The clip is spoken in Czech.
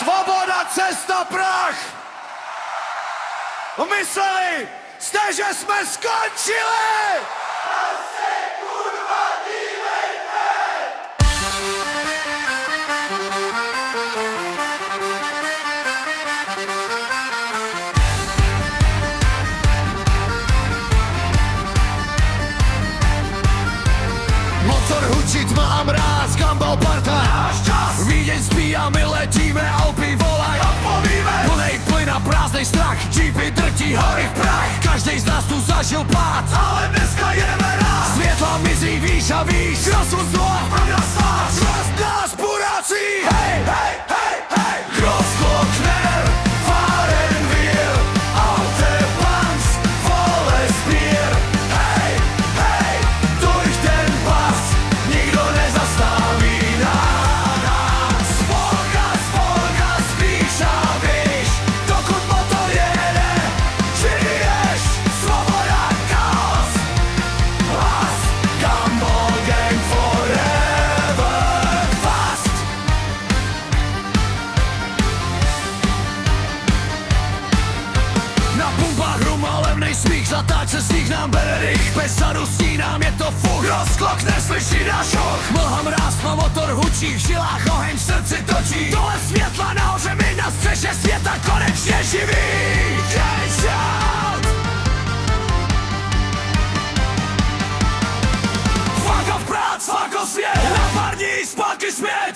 Svoboda, cesta, prach! Mysleli jste, že jsme skončili? Motor hučí, tma a mráz, kam bol parta? Náš čas! Vídeň spí a my letíme, Alpy volaj. Odpovíme! Plnej plyn a prázdnej strach, jeepy drtí hory v prach. Každej z nás tu zažil pád, Ale dneska jedeme rád! svietla mizí výš a výš. Rozsudstvo Pravda stáč! čas nás buráci. Hej, hej, hej, hej! Großglockner, fahren wir auf der Banks, volles Bier. Hej, hej, durch den Pass, nikto nezastaví nás. Volgas, výš a výš, dokud motor jede, žiješ, svoboda, chaos, hlas, Gumball Gang forever fast. Na pumpách rum a levnej smích, zatáče z nich nám bere rych. Bez sadu nám je to fuch, rozklok neslyší náš hoch. Mlha mráz, no motor hučí, v žilách oheň v srdci točí. Dole světla nahoře, my na střeše světa konečně živí. Can't shout. Fuck off prác, fuck off svět, na pár dní zpátky smět.